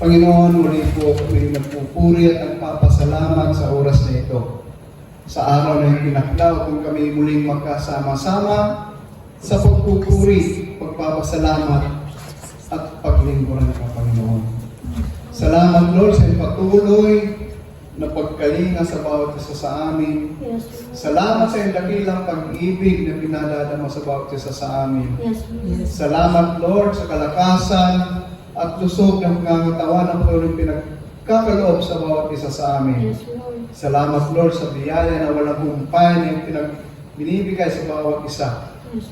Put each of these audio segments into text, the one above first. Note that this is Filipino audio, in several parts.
Panginoon, muli po kami nagpupuri at nagpapasalamat sa oras na ito. Sa araw na ipinaklaw kung kami muling magkasama-sama sa pagpupuri, pagpapasalamat at paglingkuran ka, Panginoon. Salamat, Lord, sa patuloy na pagkalinga sa bawat isa sa amin. Yes. Salamat sa iyong dakilang pag-ibig na pinadadama sa bawat isa sa amin. Yes. Salamat, Lord, sa kalakasan at lusog ng pangangatawan ng Panginoon pinagkakaloob sa bawat isa sa amin. Yes, Lord. Salamat, Lord, sa biyaya na walang humpay na binibigay sa bawat isa.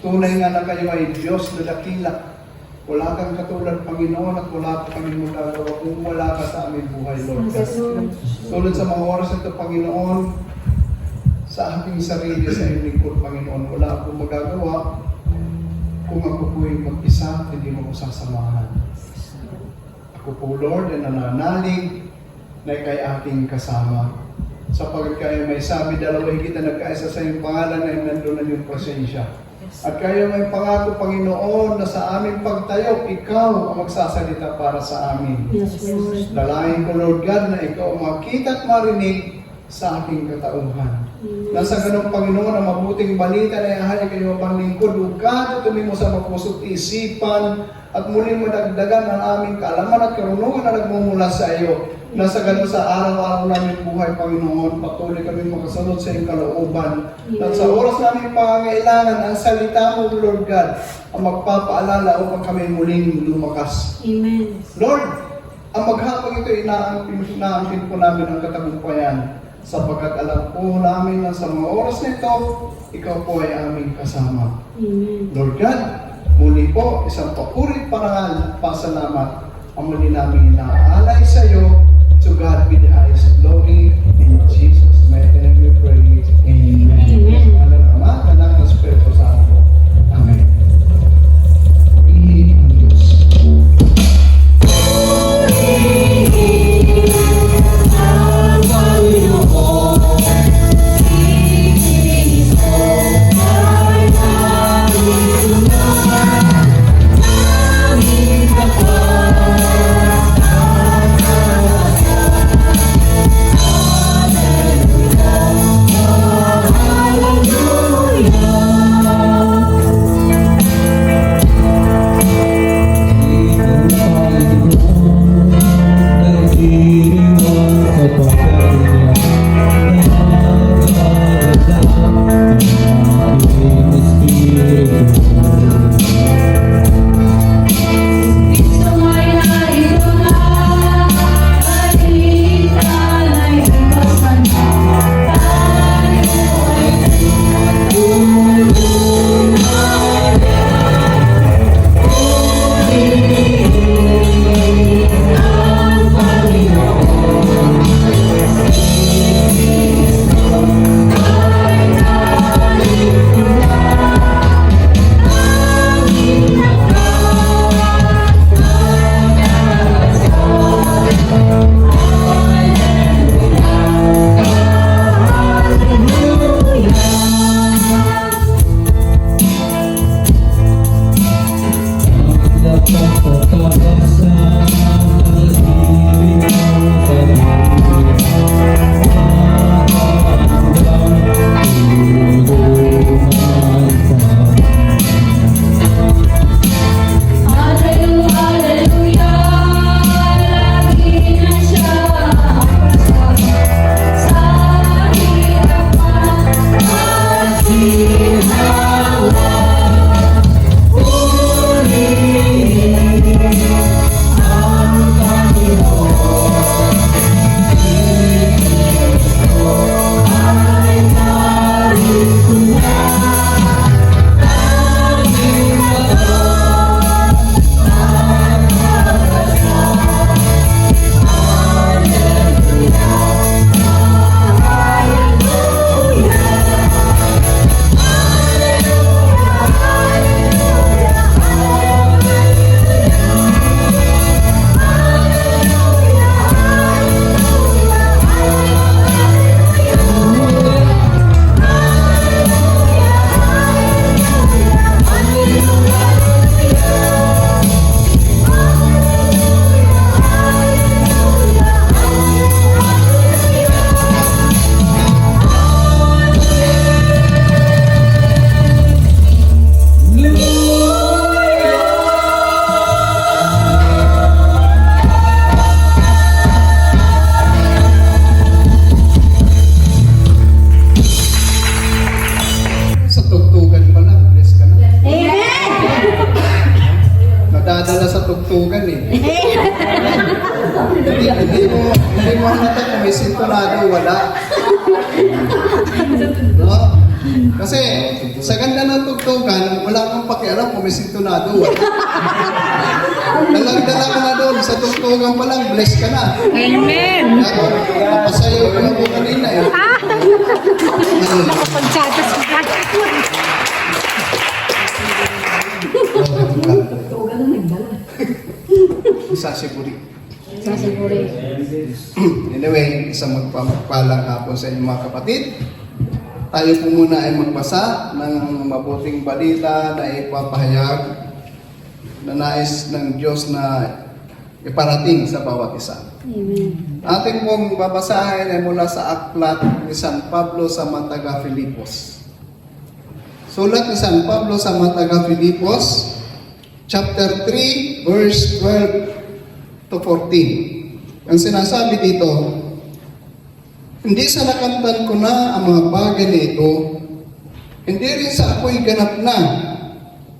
Tunay nga na kayo ay Diyos na dakila. Wala kang katulad, Panginoon, at wala ka kami magagawa kung wala ka sa aming buhay, Lord. Yes, Lord. Tulad sa mga oras ito, Panginoon, sa aking sarili, sa iyong lingkod, Panginoon, wala akong magagawa kung ako po'y mag-isa, hindi mo ko sasamahan. Ako po, Lord, ay nananalig na ikay aking kasama. Sapagkat kayo may sabi, dalawa kita nagkaisa sa iyong pangalan na nandun na yung presensya. At kayo may pangako, Panginoon, na sa aming pagtayo, ikaw ang magsasalita para sa amin. Yes, Lord. Dalahin ko, Lord God, na ikaw ang makita at marinig sa aking katauhan. Nasa ganong Panginoon, ang mabuting balita na ihahali kayo ang panglingkod, ugad at tumimo sa mapuso't isipan, at muling madagdagan ang aming kaalaman at karunungan na nagmumula sa iyo. Nasa ganon sa araw-araw namin buhay, Panginoon, patuloy kami makasunod sa iyong kalooban. At sa oras namin pangangailangan, ang salita mo, Lord God, ang magpapaalala upang kami muling lumakas. Amen. Lord, ang maghapon ito, inaampin po namin ang katagumpayan, sapagkat alam po namin na sa mga oras na ito, ikaw po ay aming kasama. Amen. Lord God, muli po, isang papurit parangal, pasalamat, ang muli namin inaalay sa iyo. To God be the highest glory. In Jesus' mighty name we pray. Amen. Amen. Alam Ama, Anak, at Espiritu Santo. Amen. Purihin ang Diyos. Hallelujah. Hindi mo halata kung may sintonado, wala. No? Kasi sa ganda ng tugtugan, wala kang pakialam kung may sintonado, wala. Dalag-dala ka na doon, sa tugtugan pa lang, bless ka na. Amen. Napasayaw ko na po kanina eh. Pagsatas ka. Sasiburi. Sasiguri. Anyway, isang magpapagpalang hapon sa inyong mga kapatid. Tayo po muna ay magbasa ng mabuting balita na ipapahayag na nais ng Diyos na iparating sa bawat isa. Amen. Ating pong babasahin ay mula sa aklat ni San Pablo sa mga taga-Filipos. Sulat ni San Pablo sa mga taga-Filipos, chapter 3, verse 12 to 14. Ang sinasabi dito, hindi sa nakamtan ko na ang mga bagay na ito, hindi rin sa ako'y ganap na,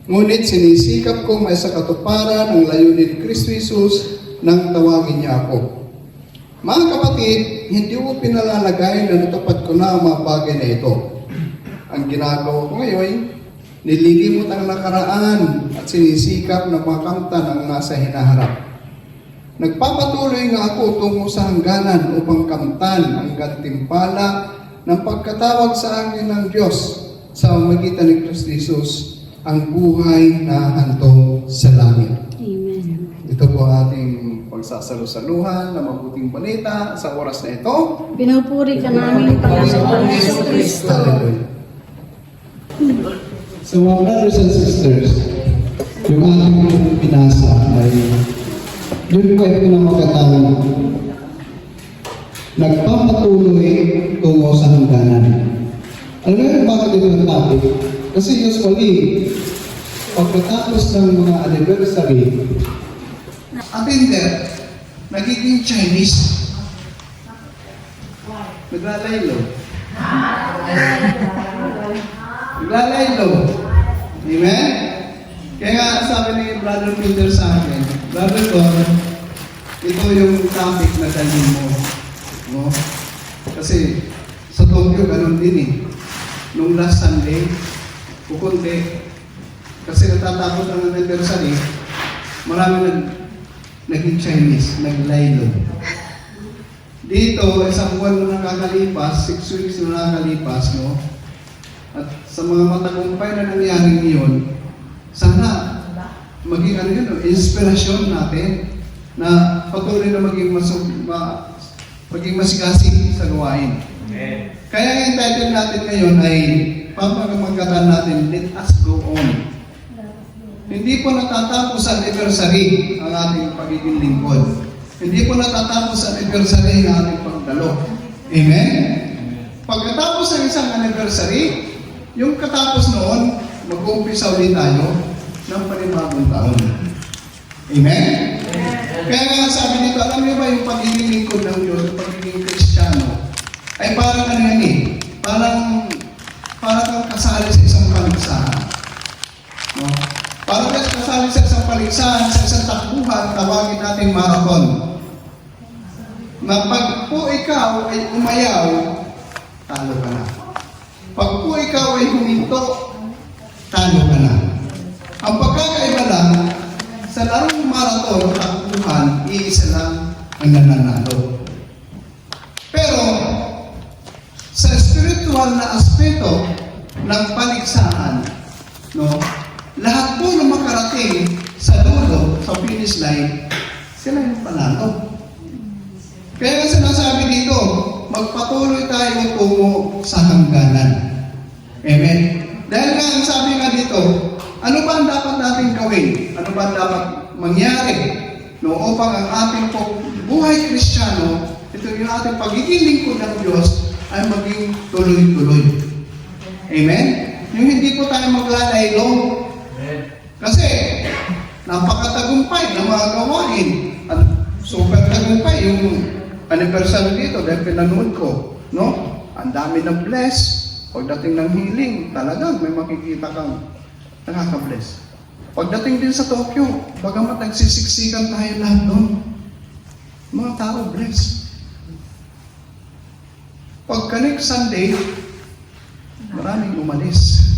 ngunit sinisikap ko may sa katuparan ng layunin Kristo Jesus nang tawagin niya ako. Mga kapatid, hindi ko pinalalagay na natupad ko na ang mga bagay na ito. Ang ginagawa ko ngayon, nililimot ang nakaraan at sinisikap na makamtan ang nasa hinaharap. Nagpapatuloy nga ako tungo sa hangganan upang kamtan ang gantimpala ng pagkatawag sa akin ng Diyos sa magitan ni Kristo Jesus, ang buhay na hantong sa langit. Amen. Ito po ating pagsasalusaluhan na mabuting balita sa oras na ito. Pinupuri ka namin, Panginoon Hesus Kristo. Hallelujah. So mga brothers and sisters, yung ating pinasa ay yun po ito na magkatawag. Nagpapatuloy tungo sa hangganan. Alam mo bakit ito ang topic? Kasi usually, pagkatapos ng mga anniversary, attender, nagiging Chinese. Naglalaylo. Naglalaylo. Amen? Kaya nga sabi ni Brother Peter sa akin, Brother Don, ito yung topic na dalhin mo. No? Kasi sa Tokyo, ganun din eh. Nung last Sunday, kukunti. Kasi natatapos ang anniversary, marami naging Chinese, naglaylo. Dito, isang buwan na nakakalipas, 6 weeks na nakakalipas, no? At sa mga matagumpay na nangyari ngayon, sana maging inspirasyon natin na patuloy na maging masigasig sa gawain. Okay. Kaya ang title natin ngayon ay papagmagkatan natin, Let Us Go On. Hindi po natatapos sa anniversary ang ating pagiging lingkod. Hindi po natatapos sa anniversary ang ating pagdalo. Amen? Pagkatapos ng isang anniversary, yung katapos noon, mag-uumpisa ulit tayo ng panibagong taon. Amen? Kaya nga sabi dito, alam niyo ba yung pagiging lingkod ng Diyos, yung pagiging Kristiyano, ay parang ano yan eh, parang kang kasali sa isang paligsahan. No? Parang kang kasali sa isang paligsahan, sa isang takbuhan, tawagin natin marathon. Na pag po ikaw ay umayaw, talo ka na. Pag po ikaw ay huminto, talo ka na. Ang pagkakaiba lang, sa larong marathon, takbuhan, iisa lang ang nananalo. Pero, sa spiritual na aspeto ng paligsahan, no, lahat po na makarating sa dulo, sa finish line, sila yung panalo. Kaya nga sinasabi dito, magpatuloy tayo tungo sa hangganan. Amen? Dahil nga, ang sabi nga dito, ano ba ang dapat natin gawin? Ano ba ang dapat mangyari? No, upang ang ating buhay Kristiyano, ito yung ating pagiging lingkod ng Diyos, ay maging tuloy-tuloy. Amen? Yung hindi po tayo maglalaylo. Kasi, napakatagumpay ng mga gawain. At super tagumpay yung anniversary dito dahil pinanood ko. No? Ang dami ng bless. Pagdating ng healing, talagang may makikita kang nakaka-bless. Pagdating din sa Tokyo, bagamat nagsisiksikan tayo lahat doon. Mga tao, blessed. Pagka next Sunday, maraming umalis.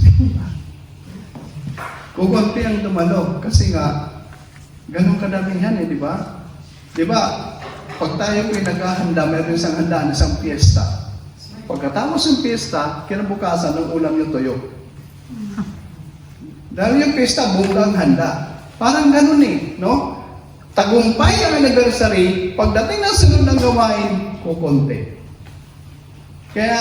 Kukunti ang dumalo. Kasi nga, ganun kadami yan di ba? Di ba? Pag tayo naghahanda, meron isang handaan, isang fiesta. Pagkatapos ng fiesta, kinabukasan ng ulam yung tuyo. Dahil yung fiesta, bunggang handa. Parang ganun no? Tagumpay ang anniversary, pagdating ng sunod ng gawain, kukunti. Kaya,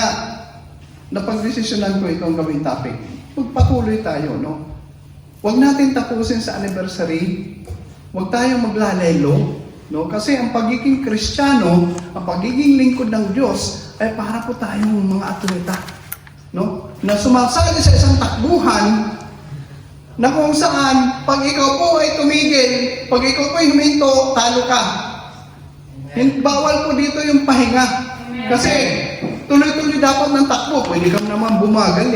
napagdesisyonan ko itong gawing topic. Magpatuloy tayo, no? Huwag natin tapusin sa anniversary. Huwag tayong maglalaylo, no? Kasi ang pagiging Kristiyano, ang pagiging lingkod ng Diyos, ay para po tayong mga atleta, no? Na sumasali sa isang takbuhan, na kung saan, pag ikaw po ay tumigil, pag ikaw po ay huminto, talo ka. Bawal po dito yung pahinga. Kasi, tuloy-tuloy dapat ng takbo. Pwede kang naman bumagal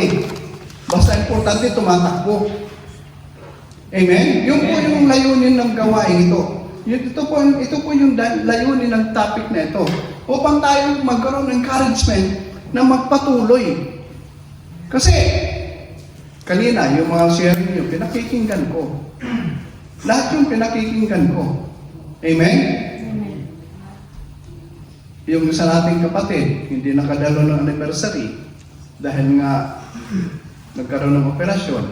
Basta importante tumatakbo. Amen? Yung po yung layunin ng gawain ito. Ito po yung layunin ng topic na ito. Upang tayo magkaroon ng encouragement na magpatuloy. Kasi, kanina, yung mga sharing nyo, pinakikinggan ko. Lahat yung pinakikinggan ko. Amen? Yung isa nating kapatid, hindi nakadalo ng anniversary dahil nga nagkaroon ng operasyon.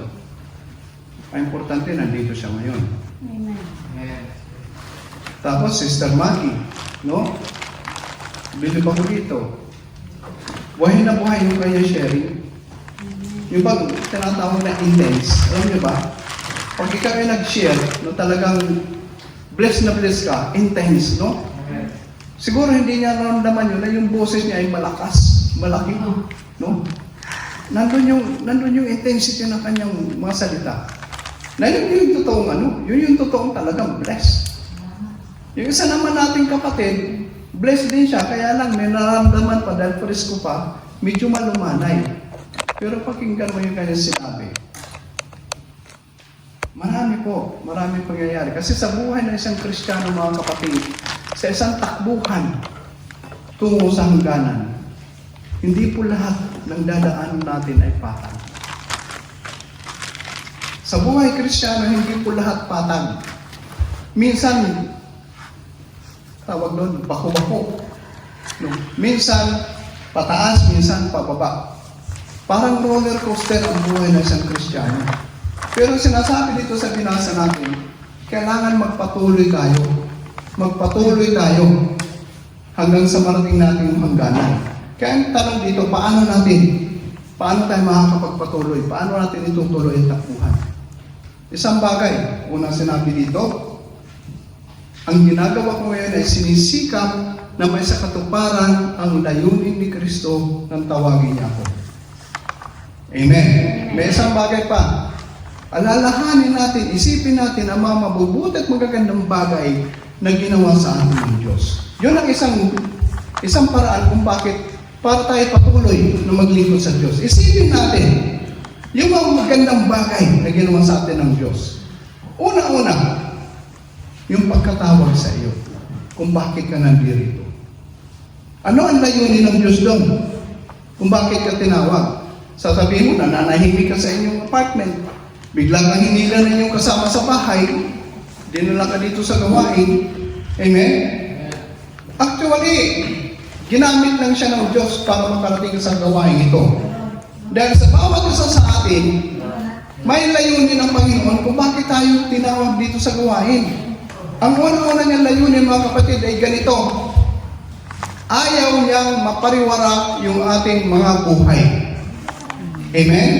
Ang importante, nandito siya ngayon. Amen. Tapos, Sister Maggie, no? Bilib ako dito. Buhay na buhay yung kanya sharing. Yung pag tinatawag na intense, alam niyo ba? Pag ikaw ay nag-share, no, talagang blessed na blessed ka, intense, no? Siguro hindi niya naramdaman yun na yung boses niya ay malakas, malaki, no? Nandun yung intensity ng kanyang mga salita. Na yun yung totoong yun yung totoong talagang blessed. Yung isa naman nating kapatid, blessed din siya, kaya lang may nararamdaman pa dahil presko pa, medyo malumanay. Pero pakinggan mo yung kanyang sinabi. Marami pangyayari. Kasi sa buhay ng isang Kristiyano, mga kapatid, sa isang takbuhan tungo sa hangganan, hindi po lahat ng dadaanan natin ay patag. Sa buhay Kristiyano, hindi po lahat patag. Minsan, tawag doon, bako-bako. No? Minsan, pataas, minsan, pababa. Parang roller coaster ang buhay ng isang Kristiyano. Pero sinasabi dito sa binasa natin, kailangan magpatuloy tayo. Magpatuloy tayo hanggang sa marating natin yung hangganan. Kaya ang tanong dito, paano tayo makakapagpatuloy? Paano natin itutuloy ang takbuhan? Isang bagay, unang sinabi dito, ang ginagawa ko ngayon ay sinisikap na may sa katuparan ang layunin ni Kristo nang tawagin niya ako. Amen. May isang bagay pa. Alalahanin natin, isipin natin ang mga mabubuti at magagandang bagay na ginawa sa atin ng Diyos. Yun ang isang paraan kung bakit para tayo patuloy na maglingkod sa Diyos. Isipin natin yung mga magandang bagay na ginawa sa atin ng Diyos. Una-una, yung pagkatawag sa iyo kung bakit ka nandito. Ano ang layunin ng Diyos doon? Kung bakit ka tinawag? Sasabihin mo, nananahimik ka sa inyong apartment. Biglang nanginila na inyong kasama sa bahay. Dinala ka dito sa gawain. Amen? Actually, ginamit lang siya ng Diyos para makarating sa gawain ito. Dahil sa bawat isa sa atin, may layunin ng Panginoon kung bakit tayo tinawag dito sa gawain. Ang una-una niyang layunin, mga kapatid, ay ganito. Ayaw niyang mapariwara yung ating mga buhay. Amen?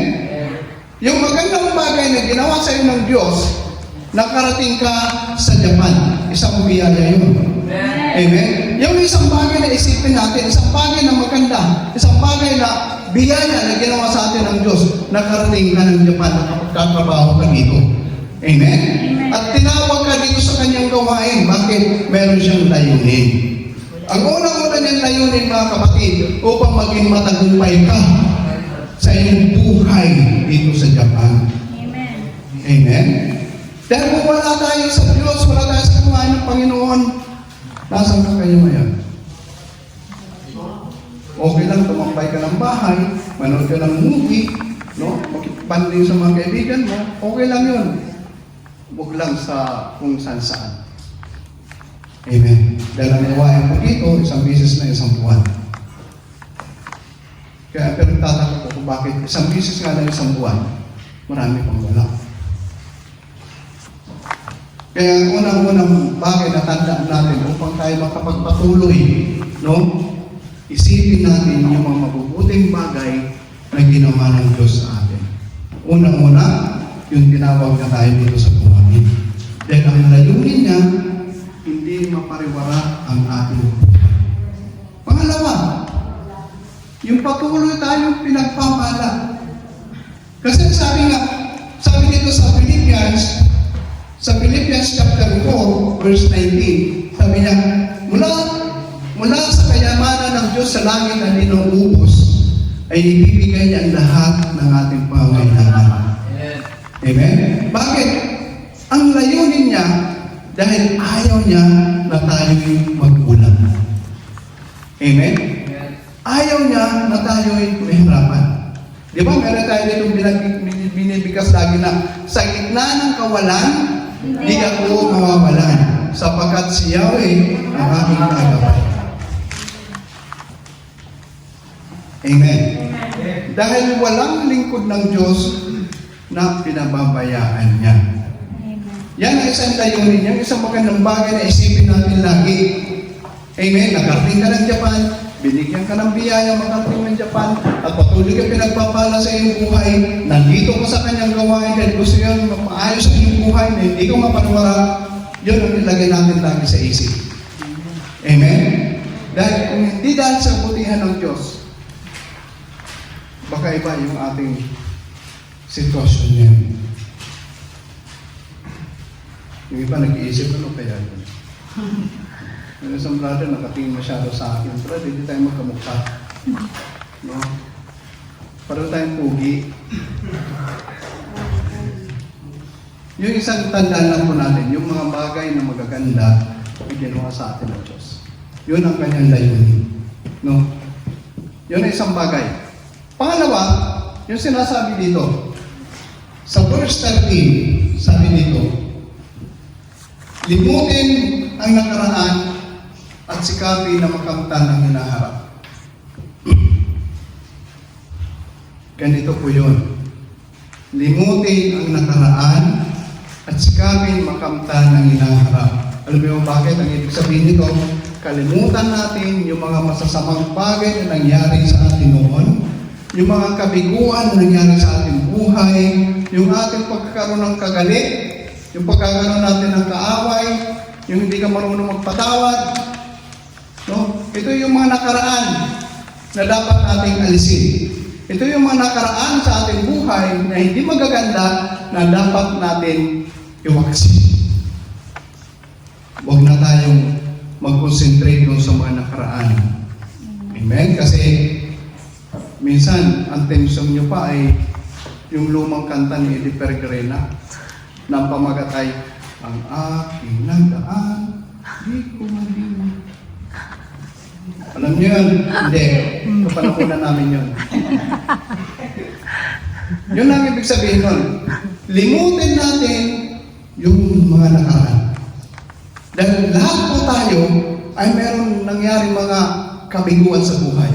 Yung magandang bagay na ginawa sa iyo ng Diyos, nakarating ka sa Japan. Isang biyaya yun. Amen? Yung isang bagay na isipin natin, isang bagay na maganda, isang bagay na biyaya na ginawa sa atin ng Diyos, nakarating ka ng Japan, nakapagkatrabaho ka dito. Amen? At tinawag ka dito sa kanyang gawain. Bakit? Meron siyang layunin. Ang unang-una niyang layunin, mga kapatid, upang maging matagumpay ka sa iyong buhay dito sa Japan. Amen. Amen? Dahil kung wala tayo sa Diyos, wala tayo sa gawain ng Panginoon, Nasaan ka kayo ngayon? Okay lang, tumambay ka ng bahay, manood ka ng movie, no? Makipagpanding sa mga kaibigan mo, okay lang yun. Huwag lang sa kung saan-saan. Amen. Dahil ang gawain po dito, isang bisis na isang buwan. Kaya pero tatakot ako bakit isang bisis nga na isang buwan, marami pang wala. Kaya ang unang-unang bagay na tandaan natin upang tayo makapagpatuloy, no? Isipin natin yung mga mabubuting bagay na ginawa ng Diyos sa atin. Unang-una, yung tinawag na tayo dito sa buhay. Dahil ang layunin niya, hindi mapariwara ang ating buhay. Pangalawa, yung patuloy tayong pinagpapala. Kasi sabi dito sa Philippians chapter 4, verse 19, sabi niya, mula sa kayamanan ng Diyos sa langit na inuubos, ay ibibigay niya ang lahat ng ating pangangailangan. Amen? Bakit? Ang layunin niya, dahil ayaw niya na tayo'y magkulang. Amen? Ayaw niya na tayo'y mahirapan. Di ba? Meron tayo dito binibigas lagi na sa gitna ng kawalan, di ako mawawalan sapagkat si Yahweh ang aking kagabay. Amen. Dahil walang lingkod ng Diyos na pinababayaan niya. Yan ang isang layunin niya, isang magandang bagay na isipin natin lagi. Amen. Nakarating ka ng Japan, binigyan ka ng biyaya makarating ng Japan, at patuloy ka pinagpapala sa iyong buhay, nandito ka sa kanyang gawain, dahil gusto yan maayos sa iyong buhay, na hindi ka mapanwara, yun ang ilagay natin lagi sa isip. Amen? Dahil kung hindi dahil sa kabutihan ng Diyos, baka iba yung ating sitwasyon niya. Yung iba nag-iisip, ano kaya yun? Yung isang brother nakatingin masyado sa akin, brother, hindi tayo magkamukha. No? Pareho tayong pugi. Yung isang tandaan lang po natin, yung mga bagay na magaganda ay ginawa sa atin ng Diyos. Yun ang kanyang layunin. No? Yun ang isang bagay. Pangalawa, yung sinasabi dito, sa verse 13, sabi dito, limutin ang nakaraan at sikapin na makamtan ang hinaharap. Ganito po yun. Limutin ang nakaraan at sikapin makamtan ang hinaharap. Alam mo bakit? Ang ibig sabihin nito, kalimutan natin yung mga masasamang bagay na nangyari sa atin noon, yung mga kabiguan na nangyari sa ating buhay, yung ating pagkakaroon ng kagalit, yung pagkakaroon natin ng kaaway, yung hindi ka marunong magpatawad. No? Ito yung mga nakaraan na dapat nating alisin. Ito yung mga nakaraan sa ating buhay na hindi magaganda na dapat natin iwaksin. Huwag na tayong mag-concentrate doon sa mga nakaraan. Amen? Kasi minsan, ang tension nyo pa ay yung lumang kanta ni Eddie Pergrena na pamagat ay, ang aking nagdaan, di ko malimutan. Alam niyo yun? Hindi. Kapanakunan namin yun. Yun ang ibig sabihin nun. Limutin natin yung mga nakaraan. Dahil lahat po tayo ay meron nangyaring mga kabiguan sa buhay.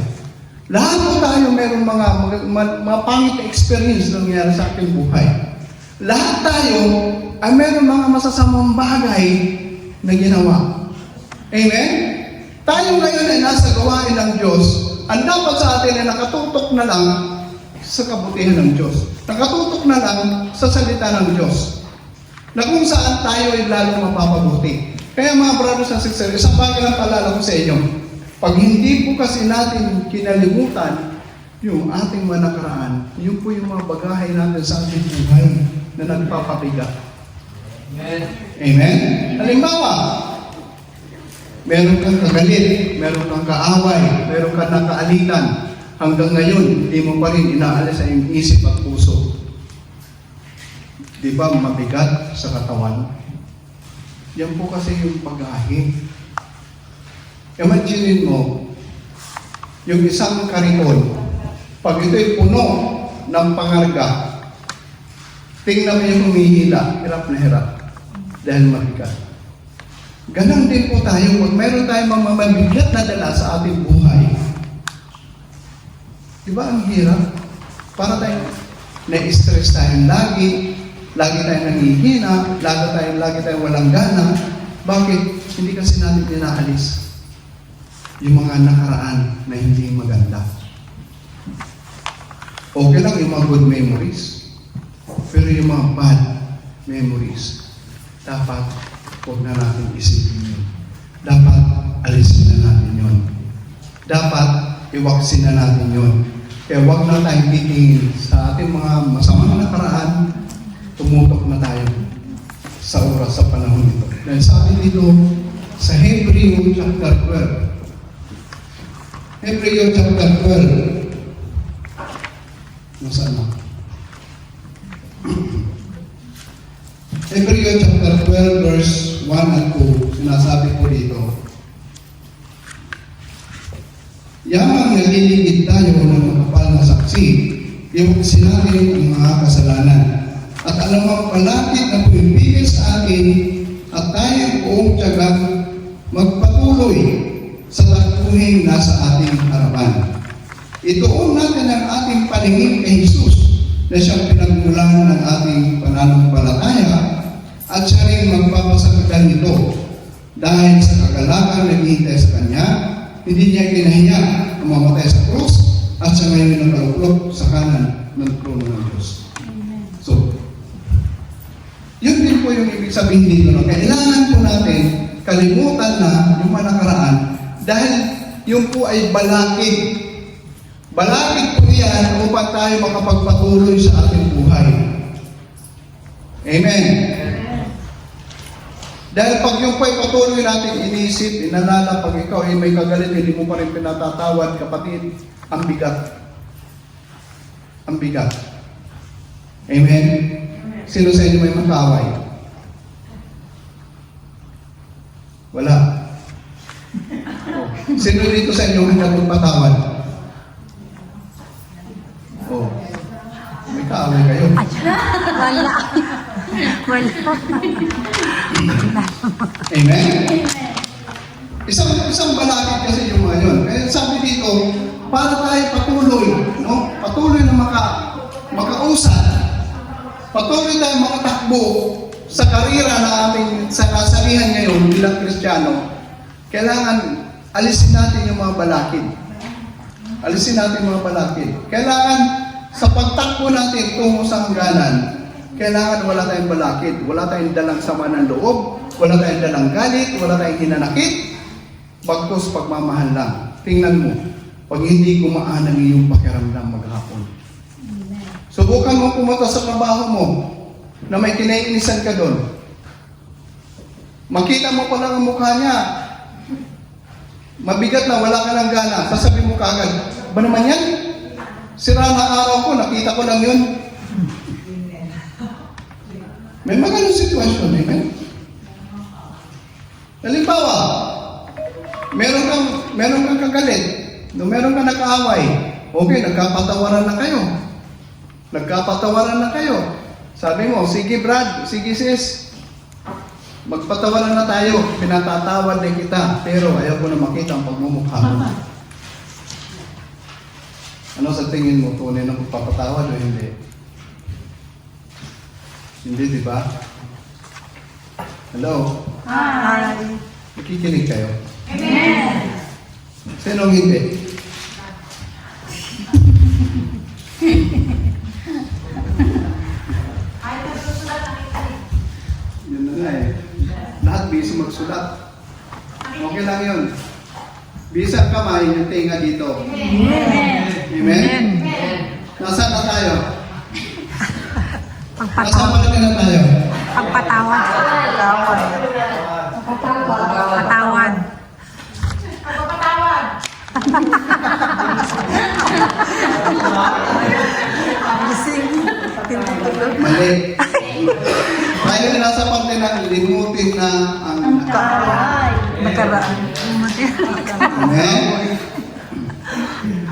Lahat po tayo meron mga pangit na experience na nangyari sa ating buhay. Lahat tayo ay meron mga masasamang bagay na ginawa. Amen? Tayo ngayon ay nasa gawain ng Diyos. Ang dapat sa atin ay nakatutok na lang sa kabutihan ng Diyos. Nakatutok na lang sa salita ng Diyos. Na kung saan tayo ay lalong mapapabuti. Kaya mga brothers and sisters, isang bagay lang paalala ko sa inyo. Pag hindi po kasi natin kinalimutan yung ating mga nakaraan, yun po yung mga bagahay natin sa ating buhay na nagpapabigat. Amen? Amen? Halimbawa, meron kang kagalit, meron kang kaaway, meron kang nakaalitan. Hanggang ngayon, hindi mo pa rin inaalis sa iyong isip at puso. Di ba mabigat sa katawan? Yan po kasi yung bagahe Imaginin mo, yung isang kariton, pag ito'y puno ng pangarga, tingnan mo yung humihila, hirap na hirap, dahil mabigat. Ganon din po tayo, pag mayroon tayong mga mabigat na dala sa ating buhay. Diba ang hirap? Para tayong na-stress tayong lagi tayong nanghihina, lagi tayong walang gana. Bakit? Hindi kasi natin inaalis yung mga nakaraan na hindi maganda. Okay lang yung mga good memories, pero yung mga bad memories, dapat huwag na natin isipin yun. Dapat alisin na natin yun. Dapat iwaksin na natin yun. Kaya huwag na tayong titingin sa ating mga masamang nakaraan, tumutok na tayo sa oras sa panahon nito. Dahil sabi dito sa Hebreo chapter 12. Hebreo chapter 12. Nasaan na? Hebreo chapter 12 verse 1 at 2. Sinasabi po dito, yamang naliligid tayo ng makapal na saksi, iwaksin natin ang mga kasalanan. At alam ang palapit na pumipigil sa atin at tayong buong tiyagang magpatuloy sa takbuhing nasa ating harapan. Ituon natin ang ating paningin kay Jesus na siyang pinagmulan ng ating pananampalataya at siya rin magpapasakagan nito dahil sa kagalakan na hinihintay sa Kanya, hindi niya kinahiya ang mamatay sa krus at siya ngayon nakaluklok sa kanan ng trono ng Diyos. So, yun din po yung ibig sabihin dito. No? Kailangan po natin kalimutan na yung mga nakaraan dahil yung po ay balakid. Balakid po yan upang tayo makapagpatuloy sa ating buhay. Amen. Dahil pag yung po'y patuloy natin inisip, inalala, pag ikaw ay may kagalit, hindi mo pa rin pinatatawad, kapatid, ang bigat. Ang bigat. Amen? Sino sa inyo may magkaway? Wala. Sino dito sa inyo may nagpatawad? Oh. May kaaway kayo. Wala. Wala. Amen? Isang balakid kasi yung mga yun. Kaya sabi dito, para tayo patuloy, no? Patuloy na makausap, patuloy tayo makatakbo sa karira na ating sakasalihan ngayon bilang Kristiyano, kailangan alisin natin yung mga balakid. Alisin natin yung mga balakid. Kailangan sa pagtakbo natin tungo sa hangganan, kailangan wala tayong balakid, wala tayong dalang sama ng loob, wala tayong dalang galit, wala tayong hinanakit, bagkus pagmamahal lang. Tingnan mo, pag hindi gumaan ang iyong pakiramdam maghapon. Subukan mo pumunta sa trabaho mo na may kinaiinisan ka doon. Makita mo pa lang ang mukha niya. Mabigat na, wala ka ng gana. Sasabihin mo kaagad, ba naman yan? Sira na araw ko, nakita ko lang yun. May mga sitwasyon, amen? Halimbawa, meron kang kagalit, no, meron kang nakaaway, okay, nagkapatawaran na kayo. Sabi mo, sige Brad, sige sis, magpatawaran na tayo, pinatatawad din kita, pero ayaw ko na makita ang pagmumukha mo. Ano sa tingin mo, tunay na magpapatawad o hindi? Hindi, di ba? Hello? Hi. Nakikinig kayo? Amen. Sinong hindi? Yun na nga eh. Lahat busy magsulat. Okay lang yun. Busy ang kamay, yung tinga dito. Amen. Amen? Nasaan na tayo? Nasaan Pagpatawad. pa na tayo? Pagpatawad. Pagpatawad. Mali. Tayo nasa parte ng limutin na ang Nakaraan. Amen?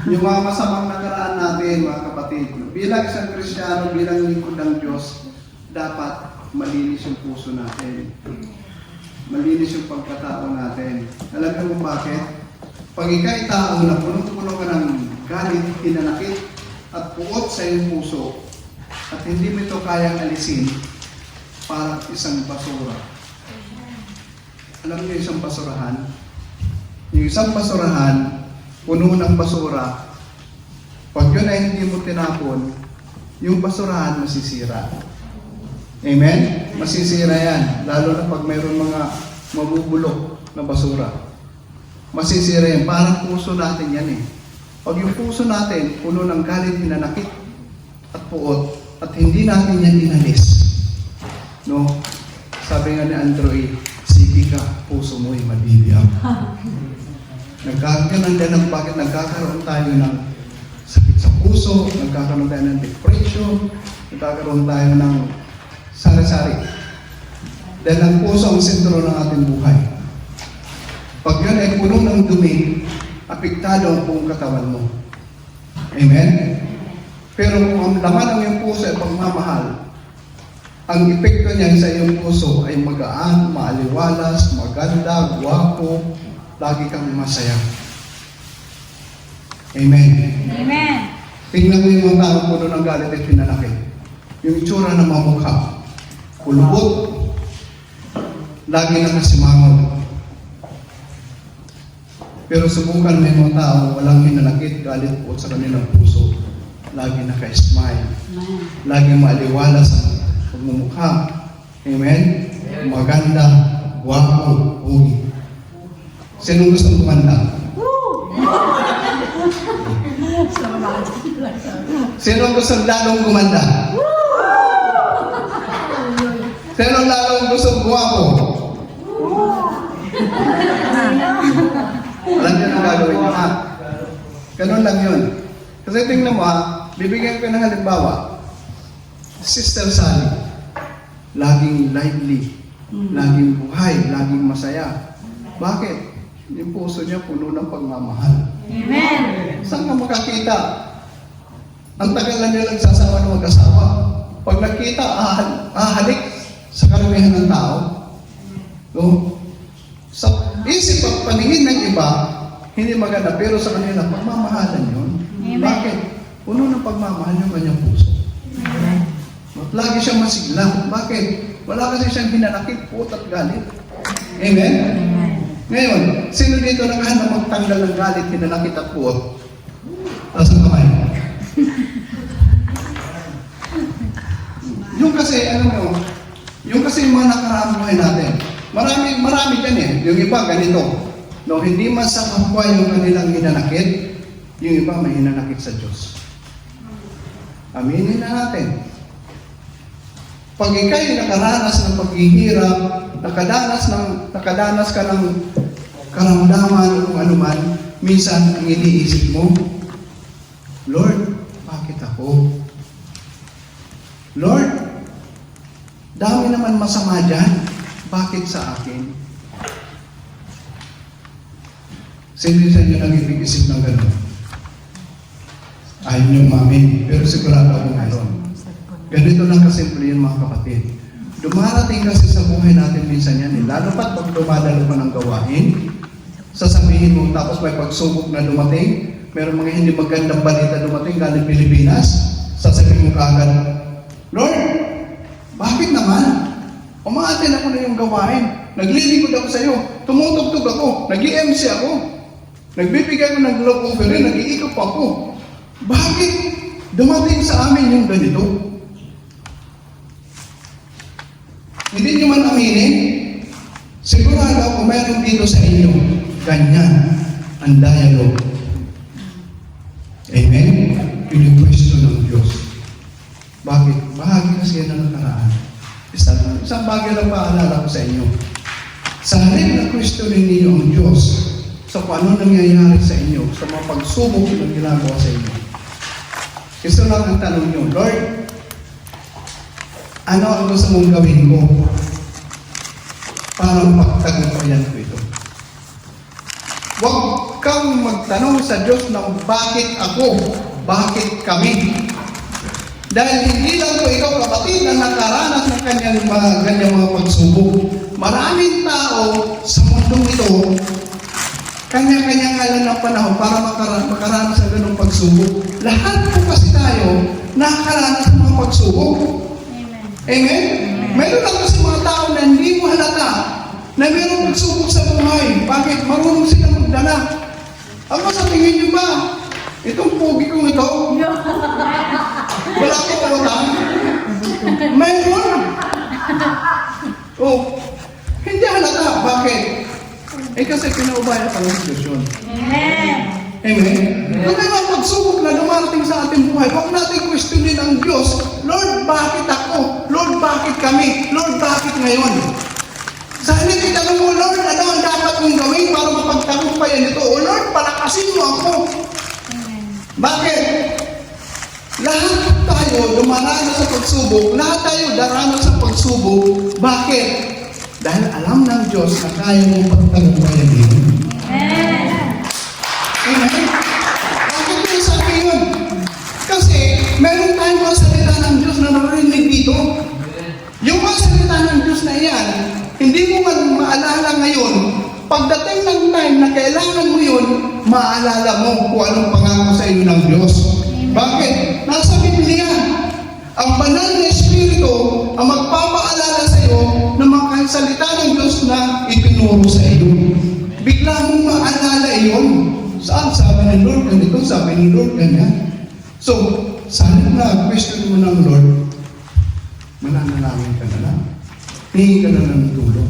Yung mga masamang nakaraan natin, mga kapatid, bilang isang Kristiyano, bilang lingkod ng Diyos, dapat malinis yung puso natin. Malinis yung pagkatao natin. Alam niyo kung bakit? Pag ika'y tao na punong-puno ka ng galit, hinanakit, at puot sa iyong puso, at hindi mo ito kayang alisin, parang isang basura. Alam niyo isang basurahan? Yung isang basurahan, puno ng basura, pag yun ay hindi mo tinapon, yung basurahan masisira. Amen? Masisira yan. Lalo na pag mayroon mga mabubulok na basura. Masisira yan. Parang puso natin yan eh. Pag yung puso natin, puno ng galit, hinanakit, at puot, at hindi natin yan inalis. No? Sabi nga ni Andrew, sige ka, puso mo'y mabibiyang. Nagkakaroon tayo ng bakit nagkakaroon tayo ng sakit sa puso, nagkakaroon tayo ng depression, nagkakaroon tayo ng sari-sari. Dahil ang puso ang sentro ng ating buhay. Pag yun ay puno ng dumi, apektado ang buong katawan mo. Amen? Pero kung ang laman ng iyong puso ay pagmamahal, ang epekto niyan sa iyong puso ay magaan, maaliwalas, maganda, guwapo, lagi kang masaya. Amen. Amen. Tingnan mo yung mga tao puno ng galit at pinanakit. Yung itsura ng mga mukha, kulubot, lagi nakasimangon. Pero subukan mo yung mga tao, walang hinanakit, galit po sa kanilang puso. Lagi naka-smile. Lagi maaliwalas ang pagmumukha. Amen? Maganda, guwapo, pugi. Sino gusto kumanda? Sino gusto lalong kumanda? Sino lalong gusto guwapo? Alam niyo ang gagawin niyo, ha? Ganun lang yun. Kasi tingnan mo, ha? Bibigyan ko ng halimbawa. Sister Sally, laging lively, laging buhay, laging masaya. Bakit? Yung puso niya puno ng pagmamahal. Amen. Saan ka makakita? Ang tagal na nilang sasawa ng mag-asawa. Pag nakita, ahalik sa karamihan ng tao. No? Sa isip at paningin ng iba, hindi maganda. Pero sa kanila, pagmamahalan yun. Amen. Bakit? Puno ng pagmamahal yung kanyang puso. At lagi siyang masigla. Bakit? Wala kasi siyang hinanakit, puot at galit. Amen? Ngayon, sino dito nakahanap magtanggal ng galit, hinanakit at puot? Taas ang kamay. Yung kasi, ano mo, yung kasi yung mga nakaraang buhay natin, marami dyan eh. Yung iba, ganito. No, hindi man sa kapwa yung kanilang hinanakit, yung iba may hinanakit sa Diyos. Aminin na natin. Pag ika'y nakaranas ng paghihirap, nakadanas ka ng karamdaman kung ano man, minsan ang iniisip mo, Lord, bakit ako? Lord, dami naman masama dyan, bakit sa akin? Sino sa inyo nag-isip ng gano'n? Ayaw niyo umamin, pero sigurado ako ngayon. Ganito lang kasimple yun, mga kapatid. Dumarating kasi sa buhay natin minsan yan. Lalo pat pag dumadalo ka ng gawain, sasabihin mo, tapos may pagsubok na dumating, meron mga hindi magandang balita dumating galing Pilipinas, sasabihin mo kaagad, Lord, bakit naman? Umaatin ako na yung gawain. Naglilingkod ako sa iyo. Tumutugtog ako. Nag-MC ako. Nagbibigay ko ng love offering. Nag-iikop ako. Bakit dumating sa amin yung ganito? Hindi nyo man aminin, sigurado ako meron dito sa inyo, ganyan ang dialogue. Amen? Yun yung question ng Diyos. Bakit? Bahagi kasi yan ang nakaraan. Isang bagay lang paalala ko sa inyo. Sa halip na questionin ninyo ang Diyos sa kung ano nangyayari sa inyo, sa mga pagsubok na ginagawa sa inyo. Gusto lang ang tanong nyo, Lord, ano ang gusto mong gawin ko? Para pagtagumpayan ko ito. Huwag kang magtanong sa Diyos ng bakit ako, bakit kami. Dahil hindi lang po ikaw kapatid na nakaranas ng kanyang mga pagsubok. Maraming tao sa mundong ito, kanya-kanyang ngalan ng panahon para makaranas ng ganong pagsubok. Lahat po kasi tayo nakaranas ng mga pagsubok. Amen? Meron lang kasi mga tao na hindi mo halata na mayroong pagsubok sa buhay. Bakit? Marunong silang magdala. Ako sa tingin nyo ba, itong pogi kong ito, wala ko utang? Mayroon. Oh, hindi halata. Bakit? Kasi pinaubaya pa ng sitwasyon. Amen? Kung may mga pagsubok na dumarating sa ating buhay, huwag natin questionin ang Diyos. Lord, bakit ako? Lord, bakit kami? Lord, bakit ngayon? Sa halip itanong mo, Lord, ano ang dapat kong gawin para mapagtagumpayan ito? O Lord, palakasin mo ako. Bakit? Lahat tayo dumaranas sa pagsubok, lahat tayo daranas sa pagsubok. Bakit? Dahil alam ng Diyos na kaya mong pagtagumpayan ito. Amen? Bakit ko sabi yun? Kasi meron tayong mga salita ng Diyos na narinig dito. Yung mga salita ng Diyos na iyan, hindi mo man maalala ngayon, pagdating ng time na kailangan mo yun, maalala mo kung anong pangako sa iyo ng Diyos. Bakit? Nasa Biblia. Ang banal na Espiritu ang magpapaalala sa iyo ng mga salita ng Diyos na itinuro sa iyo. Bigla mong maalala iyon. Saan? Sabi ni Lord ganito, sabi ni Lord ganyan. So, sana na question mo ng Lord, mananalangin ka na lang. Hingi ka na ng tulong.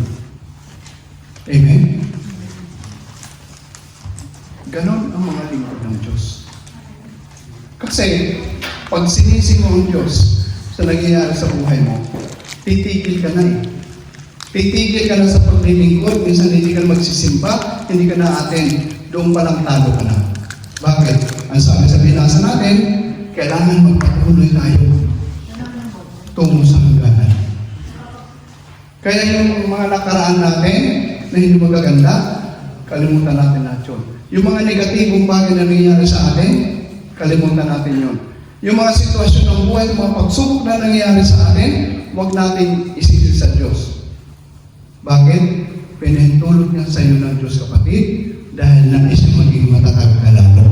Amen? Ganon ang mga lingkod ng Diyos. Kasi, pag sinisi mo ang Diyos sa nangyayari sa buhay mo, titigil ka na eh. Titigil ka na sa paglilingkod, minsan hindi ka magsisimba, hindi ka na attend, doon palang talo ka na. Bakit? Ang sabi sa binasa natin, kailangan magpatuloy tayo tungo sa hangganan. Kaya yung mga nakaraan natin na hindi magaganda, kalimutan natin lahat yun. Yung mga negatibong bagay na nangyayari sa atin, kalimutan natin yun. Yung mga sitwasyon ng buhay, yung mga pagsubok na nangyayari sa atin, huwag natin isipin sa Diyos. Bakit? Pinahintulot niya sa iyo ng Diyos, kapatid, dahil nais niya maging matatag ka lalo.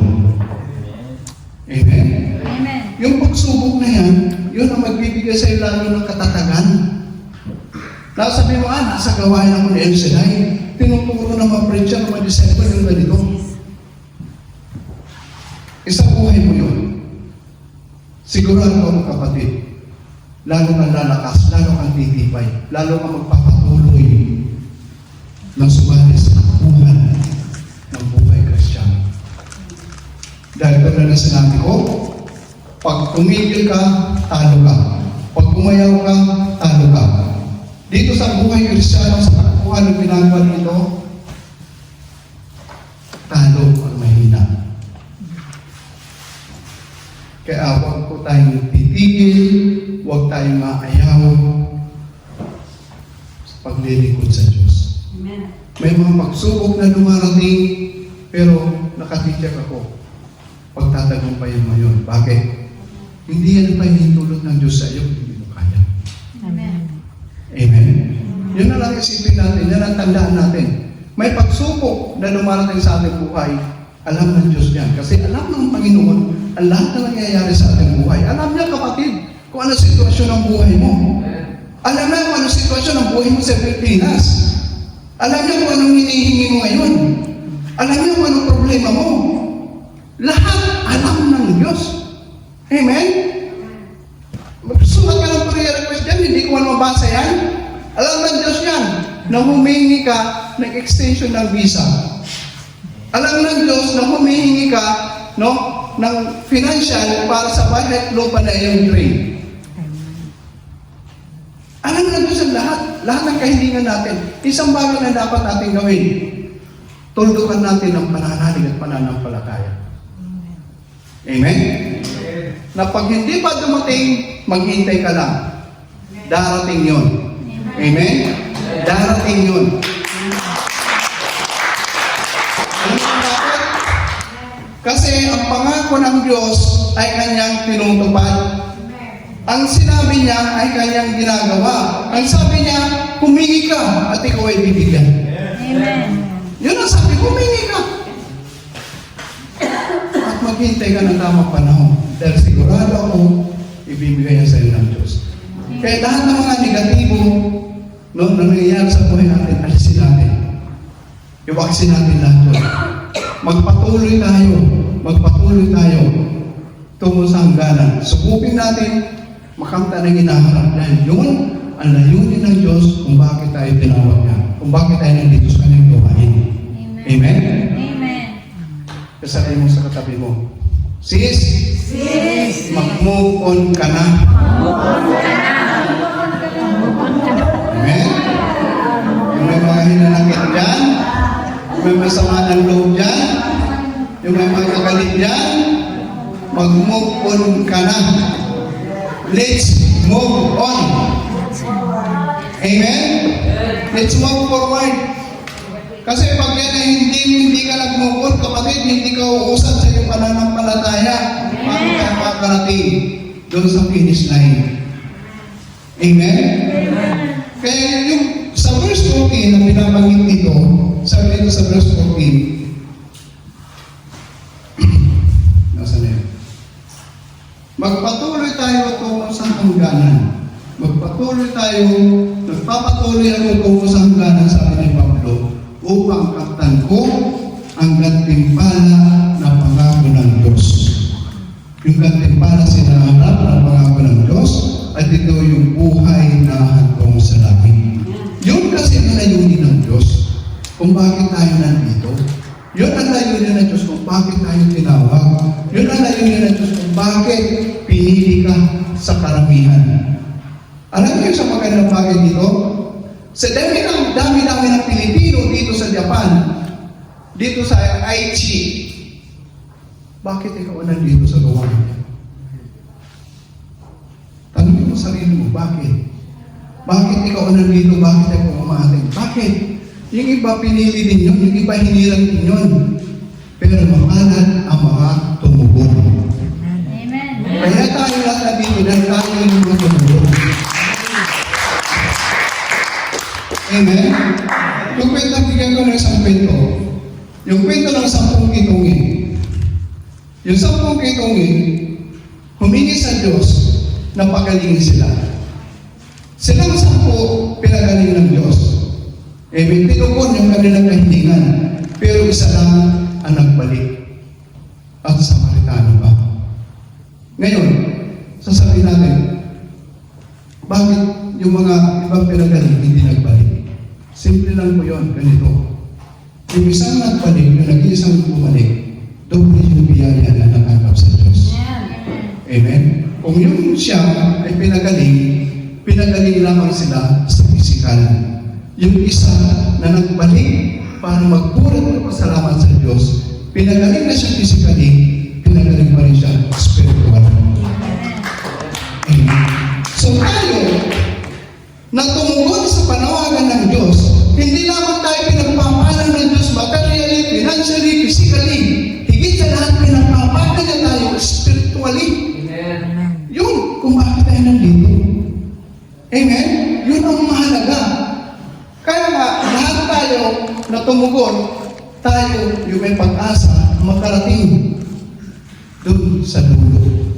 Amen? Amen. Yung pagsubok na yan, yun ang magbibigay sa iyo lalo ng katatagan. Nasabi mo, nasa gawain ako ni El Shaddai. Tinuturo ng mga preacher, ng mga disciple, yung ganito. Isang buhay mo yun. Sigurado mo, kapatid, lalo kang lalakas, lalo kang titipay, lalo kang magpapatuloy ng sumali sa kapuhan ng buhay Kristiyano. Dahil ito na sinabi ko, pag tumigil ka, talo ka. Pag umayaw ka, talo ka. Dito sa buhay Kristiyano, sa kapuhan ng ginagawa dito, talo ang mahina. Kaya huwag po tayong titigil, huwag tayong maayaw sa paglilingkod sa Diyos. Amen. May mga pagsubok na dumarating, pero nakatiyak ako. Pagtatagumpayan mo yun. Bakit? Hindi yan pa hinintulot ng Diyos sa iyo, hindi mo kaya. Amen. Amen? Yun na lang isipin natin, yan ang tandaan natin. May pagsubok na dumarating sa ating buhay, alam ng Diyos yan. Kasi alam ng Panginoon, ang lahat na nangyayari sa ating buhay. Alam niya, kapatid, kung ano sitwasyon ng buhay mo. Alam niya kung ano sitwasyon ng buhay mo sa Pilipinas. Alam niya kung anong hinihingi mo ngayon. Alam niya kung anong problema mo. Lahat alam ng Diyos. Amen? Magsulat ka ng prayer request dyan, hindi ko ano mabasa yan. Alam ng Diyos yan, na humingi ka ng extension ng visa. Alam ng Diyos na humihingi ka ng financial para sa bahay at lupa na iyong drain. Alam ng Diyos ang lahat ng kahilingan natin. Isang bagay na dapat natin gawin, tuldukan natin ang pananalig at pananampalataya. Amen? Na pag hindi pa dumating, maghintay ka lang. Darating yun. Amen? Darating yun. Kasi ang pangako ng Diyos ay kanyang tinutupad. Ang sinabi niya ay kanyang ginagawa. Ang sabi niya, humingi ka at ikaw ay bibigyan. Amen. Yun ang sabi, humingi ka. At maghintay ka ng tamang panahon. Dahil sigurado ako, ibibigay niya sa iyo ng Diyos. Kaya lahat ng mga negatibo na nangyayari sa buhay natin, alisin natin. Iwaksin natin lahat yun. Magpatuloy tayo tungo sa hangganan. Subukin natin makamta ng hinaharap dahil yun ang layunin ng Diyos kung bakit tayo tinawag niya, kung bakit tayo nandito sa kanyang gawain. Amen? Amen. Kasabi mo sa katabi mo, Sis, mag-move on ka na. Amen? Yung may mga hinanakit dyan, yung may masama ng loob dyan, yung may mga galit dyan, mag-move on ka na. Let's move on. Amen? Let's move forward. Kasi pag yan ay hindi ka nag-move on, kapatid, hindi ka uusad sa iyong pananampalataya. Bago ka makakarating doon sa finish line. Amen? Kaya yung sa verse 14 na pinabanggit dito, sabi dito sa verse 14, nasa na yun? Magpatuloy tayo tungo sa hangganan. Nagpapatuloy ako tungo sa hangganan, sabi ni Pablo, upang kaptan ko ang gantimpala na pangako ng Diyos. Yung gantimpala sinaharap ng pangako ng Diyos at ito yung buhay na hantong sa langit. Yun kasi ang layunin ng Diyos kung bakit tayo nandito. Yun ang layunin ng Diyos kung bakit tayo tinawag. Yun ang layunin ng Diyos kung bakit pinili ka sa karamihan. Alam niyo sa magandang bagay dito? Sa dami ng Pilipino dito sa Japan, dito sa Aichi, bakit ikaw nandito sa lugar? Tanungin mo sarili mo, bakit? Bakit ikaw nandito? Bakit ako umating? Bakit? Yung iba pinili din yun, yung iba hinilang din yun. Pero makalat ang mga tumubog. Amen. Kaya tayo lahat dito dahil tayo yung mga tumubog. Amen? Yung kwento, bigyan ko ng isang kwento. Yung kwento ng 10 kitungi. Yung 10 kitungi, humingi sa Diyos na pagalingin sila. Silang 10 pinagaling ng Diyos. May pinukon yung kanilang kahilingan. Pero isa lang ang nagbalik. At Samaritano pa. Ngayon, sasabihin natin, bakit yung mga ibang pinagaling hindi nagbalik? Simple lang po yun, ganito. Yung isang nagbalik, yung nag-iisang bumalik, doble yung biyaya na nakakap sa Diyos. Amen? Kung yung siya ay pinagaling lamang sila sa physical. Yung isa na nagbalik para magburat ng pasalamat sa Diyos, pinagaling na siya physically, pinagaling pa rin siya spiritual. Amen? So tayo, na tumugon sa panawagan ng Diyos, hindi lamang tayo pinagpapala ng Diyos materially, financially, physically, higit sa lahat pinagpapala niya tayo spiritually. Amen. Yun, kung bakit tayo nandito. Amen? Yun ang mahalaga. Kaya nga, lahat tayo na tumugon, tayo yung may pag-asa makarating doon sa dulo,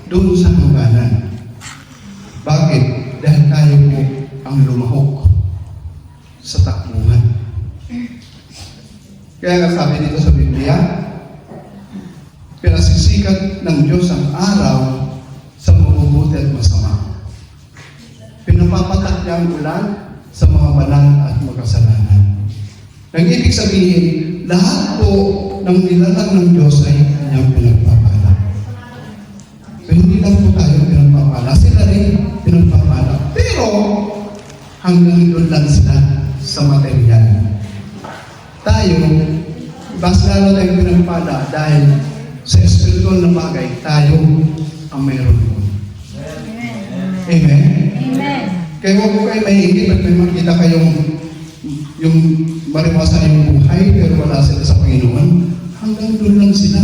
doon sa hangganan. Bakit? Dahil tayo po ang lumahok sa takbuhan. Kaya nga sabi dito sa Biblia, pinasisikat ng Diyos ang araw sa mabubuti at masama. Pinapapatak niya ang ulan sa mga banal at makasalanan. Ang ibig sabihin, lahat po ng nilalang ng Diyos ay kanyang pinagpapala. So hindi lang po tayo pinagpapala, sila rin pinagpapala. Pero hanggang doon lang sila sa material. Tayo, mas lalo tayong pinagpala dahil sa espiritual na bagay, tayo ang mayroon po. Amen? Amen. Kaya huwag po kayo mahigit at may makita kayong yung mariwasa yung buhay pero wala sila sa Panginoon. Hanggang doon lang sila.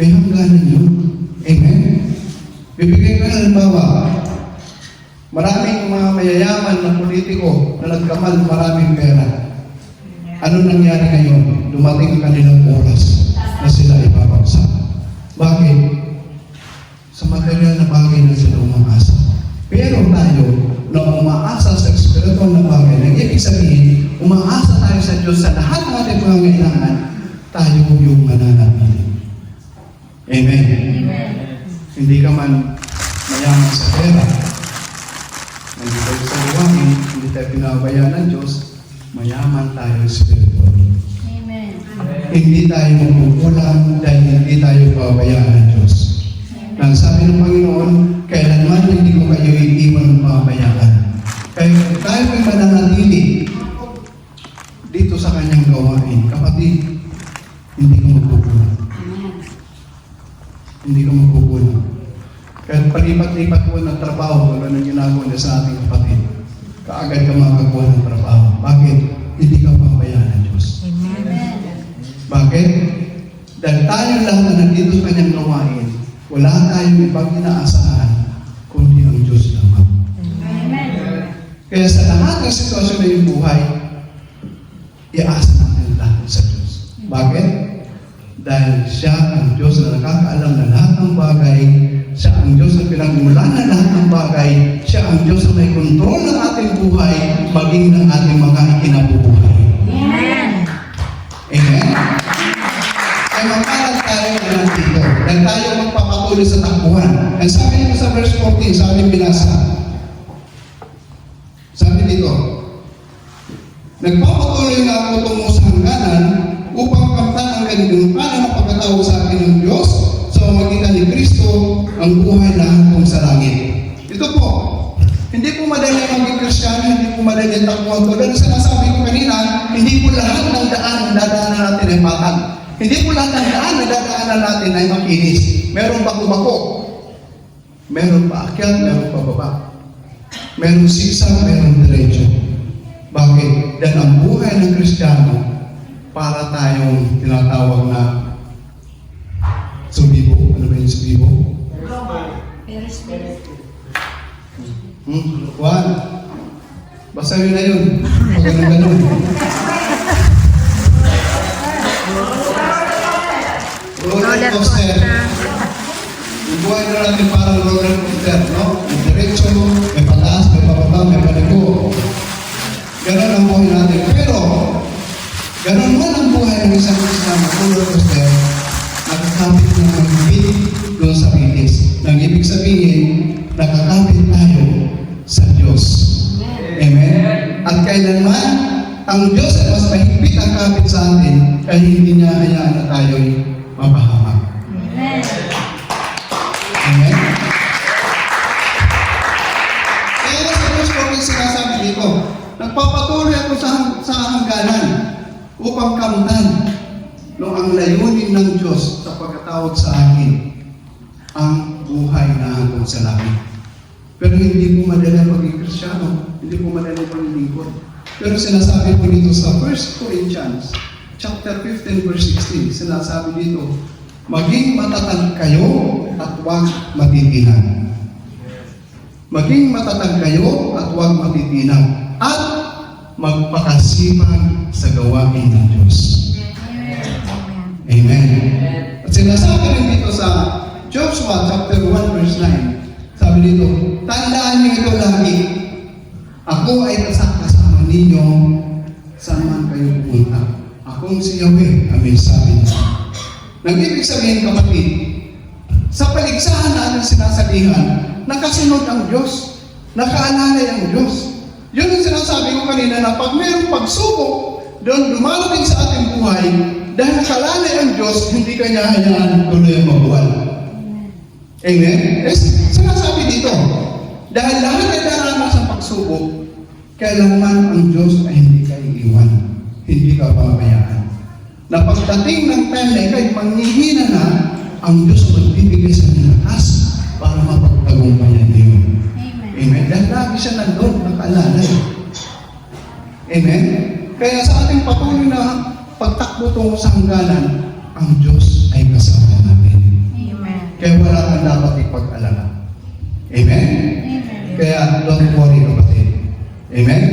May hangganan yun. Amen? Bibigay ko ng halimbawa. Maraming mga mayayaman na politiko na nagkamal maraming pera. Ano nangyari ngayon? Dumating ang kanilang oras na sila ipapagsak. Bakit? Sa material na bagay na sila umaasa. Pero tayo, na umaasa sa spiritual na bagay, nag-ibig sabihin, umaasa tayo sa Diyos sa lahat ng ating mga kailangan, tayo yung mananatili. Amen. Hindi ka man mayaman sa pera, hindi tayo sa luwangin, hindi tayo pinabayaan ng Diyos, mayaman tayo spiritual. Amen. Hindi tayo mapupulang dahil hindi tayo pabayaan ng Diyos. Nang sabi ng Panginoon, kailanman hindi ko kayo iiwan ng pabayaan. Kaya kung tayo ay mananatili dito sa kanyang gawain, kapatid, hindi ka mapupulang. Hindi ka mapupulang. Kaya palipat-lipat ko ng trabaho, wala nang ginagawa niya sa ating kapatid. Kaagad ka makakakuha ng trabaho. Bakit? Hindi ka pabayaan ng Diyos. Bakit? Dahil tayo lahat na nandito sa kanyang gawain, wala tayong ibang inaasahan kundi ang Diyos lamang. Kaya sa lahat ng sitwasyon na yung buhay, iasa natin lahat sa Diyos. Bakit? Dahil siya ang Diyos na nakakaalam na lahat ng bagay, siya ang Diyos na pinagmulan na lahat ng bagay, siya ang Diyos na may kontrol ng ating buhay, maging ng ating mga ikinabubuhay. Amen? Ay mapalad tayo na nandito. Dahil tayo magpapatuloy sa takbuhan. Ang sabi nito sa verse 14, sabi binasa. Sabi dito, nagpapatuloy na ako tungo sa hangganan upang kamtan ang ganitong na pagkatawag sa akin ng Diyos sa pamamagitan ni Kristo ang buhay na hanggang sa langit. Ito po, hindi po madali maging Kristiyano, hindi po madali ang takbuhan ko. Dahil sinasabi ko kanina, hindi po lahat ng daan ang dadaanan natin ay patag. Hindi po lahat ng daan na dadaanan natin ay makinis. Meron bako-bako. Meron pa akyat, meron pa baba. Meron siksang, meron diretso. Bakit? Dahil ang buhay ng Kristiyano, para tayong tinatawag na subibo. Ano ba yung subibo? Juan. Basta yun na yun. Pag ganun-ganun. Roller coaster. Yung buhay na natin parang roller coaster, no? May diretso, may pataas, may pababa, may paligo. Ganon ang buhay natin. Pero, ganon man ang buhay ng isang Kristiyano, roller coaster, nakakapit na magbibig doon sa pitis. Nang ibig sabihin, nakakapit tayo sa Diyos. Amen? At kailanman, ang Diyos ay mas mahigpit ang kapit sa atin, kaya hindi niya hayaan na tayo'y mapahamak. Amen. Amen? Kaya sa Diyos ko rin sinasabi dito, nagpapatuloy ako sa hangganan upang kamtan no ang layunin ng Diyos sa pagkatawag sa akin ang buhay na hanggang sa langit. Pero hindi po madali maging Kristiyano, hindi po madali maging lingkod. Pero sinasabi po dito sa 1 Corinthians chapter 15 verse 16, sinasabi dito, maging matatag kayo at huwag matitinag. Maging matatag kayo at huwag matitinag. At magpakasipag sa gawain ng Diyos. Amen. At sinasabi rin dito sa Joshua chapter 1 verse 9, sabi dito, tandaan niyo ito lagi, ako ay kasama ninyo saan man kayo pupunta. Akong si Yahweh, amin sabi niya. Nang ibig sabihin, kapatid, sa paligsahan natin sinasabihan, nakasunod ang Diyos, nakaalalay ang Diyos. Yun ang sinasabi ko kanina na pag mayroong pagsubok, doon dumarating sa ating buhay, dahil nakalalay ang Diyos, hindi kanya hayaan tuloy ang mabuhay. Amen? Sinasabi dito, dahil lahat ay daranas ang pagsubok, kailangan ang Diyos ay hindi ka iiwan, hindi ka pabayaan. Na pagdating ng time na ikay manghihina na, ang Diyos magbibigay sa lakas para mapagtagumpayan niyo. Amen? Dahil lagi siya nandun, nakaalalay. Amen? Kaya sa ating patuloy na pagtakbo tungo sa hangganan, ang Diyos ay kasama natin. Kaya wala kang dapat ipag-alala. Amen? Kaya don't worry, kapatid. Amen?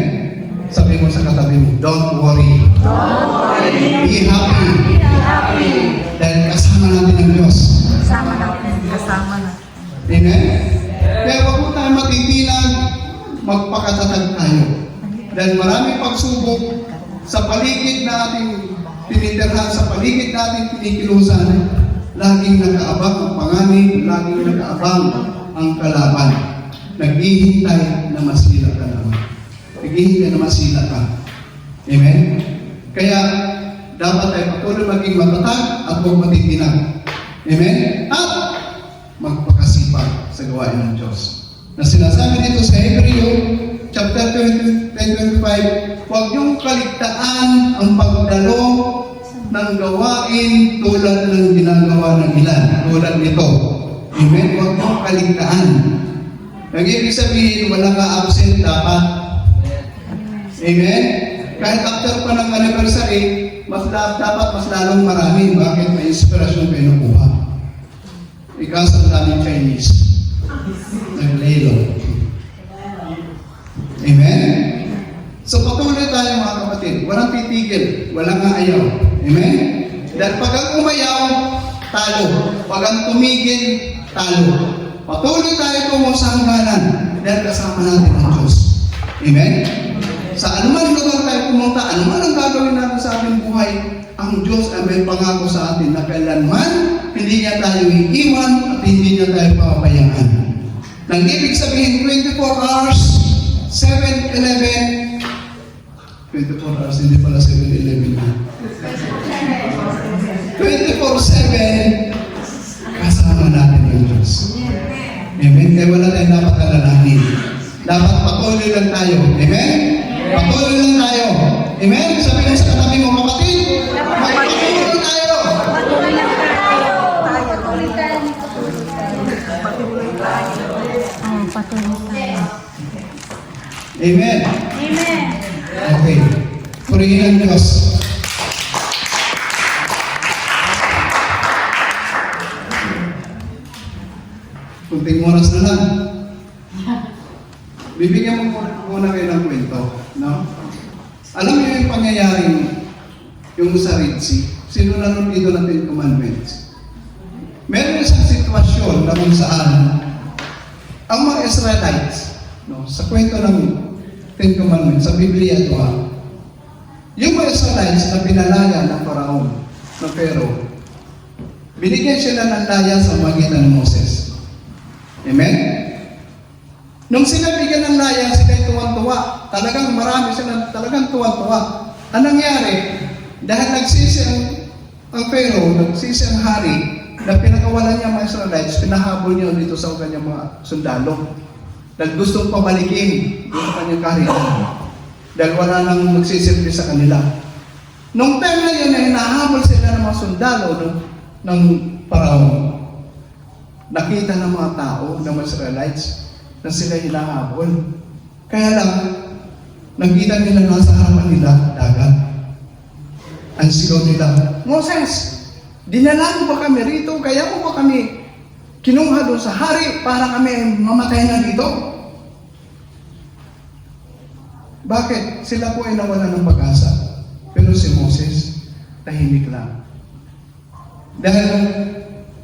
Sabi mo sa katabi mo, don't worry. Be happy. Dahil kasama natin ang Diyos. Kasama natin. Amen? Kaya huwag mo tayo matitinag, magpakatatag tayo. Dahil maraming pagsubok sa paligid na ating tinitirhan, sa paligid na ating kinikilusan, laging nakaabang ang panganib, laging nakaabang ang kalaban. Naghihintay na masila ka naman. Naghihintay na masila ka. Amen? Kaya, dapat tayo patuloy maging matatag at huwag matitinag. Amen? At magpakasipag sa gawain ng Diyos. Na sinasabi dito sa Hebreo, chapter 25, huwag niyong kaligtaan ang pagdalo ng gawain tulad ng ginagawa ng ilan. Tulad nito. Amen? Huwag niyong kaligtaan. Ang ibig sabihin, wala ka absent dapat. Amen? Kahit after pa ng anniversary, dapat mas lalong marami. Bakit? May inspirasyon kayo nakuha. Ikaw sa daming Chinese. Naglelo. Amen? So patuloy tayo mga kapatid. Walang titigil. Walang ayaw. Amen? Dahil pag ang umayaw, talo. Pag ang tumigil, talo. Patuloy tayo tungo sa hangganan. Dahil kasama natin ang Diyos. Amen? Sa anuman lugar tayo pumunta, anuman ang gagawin natin sa ating buhay, ang Diyos ay may pangako sa atin na kailanman hindi niya tayo iiwan at hindi niya tayo papabayaan. Nang ibig sabihin, 24 hours, 7-11, 24 hours, hindi pala 7-11 na. 24/7, kasama natin yung Diyos. Amen? Kaya wala tayong dapat alalahanin. Dapat patuloy lang tayo. Amen? Patuloy lang tayo. Amen? Sabi mo sa katabi mo, kapatid, magpatuloy tayo. Patuloy tayo. Amen? Amen. Okay. Purihin ang Diyos. Kunting oras na lang. Bibigyan mo muna kayo ng kwento. No? Alam niyo yung pangyayaring yung sa Red Sea. Sino na dito ng Ten Commandments? Meron isang sitwasyon na kung saan ang mga Israelites, no, sa kwento ng Ten Commandments, sa Biblia ito yung mga Israelites na pinalaya ng Faraon, ng Pharaoh, binigyan sila ng laya sa magitan ng Moses. Amen? Nung sila bigyan ng laya, sila tuwan-tuwa. Talagang marami sila, talagang tuwan-tuwa. Ang nangyari, dahil nagsisi ang Pharaoh, nagsisi ang hari, na pinakawalan niya mga Israelites, pinahabol niya dito sa kanyang mga sundalo. Dahil gustong pabalikin yung kanyang kaharian. Dahil wala nang magsisilbi sa kanila. Nung time na yun, hinahabol sila ng mga sundalo ng Pharaoh. Nakita ng mga tao, ng mga Israelites, na sila hinahabol. Kaya lang, nakita nila nasa harapan nila, dagat. Ang sigaw nila, Moses, dinala mo ba kami rito? Kaya mo ba kami kinuha doon sa hari para kami mamatay na dito? Bakit? Sila po ay nawalan ng pag-asa. Pero si Moses, tahimik lang. Dahil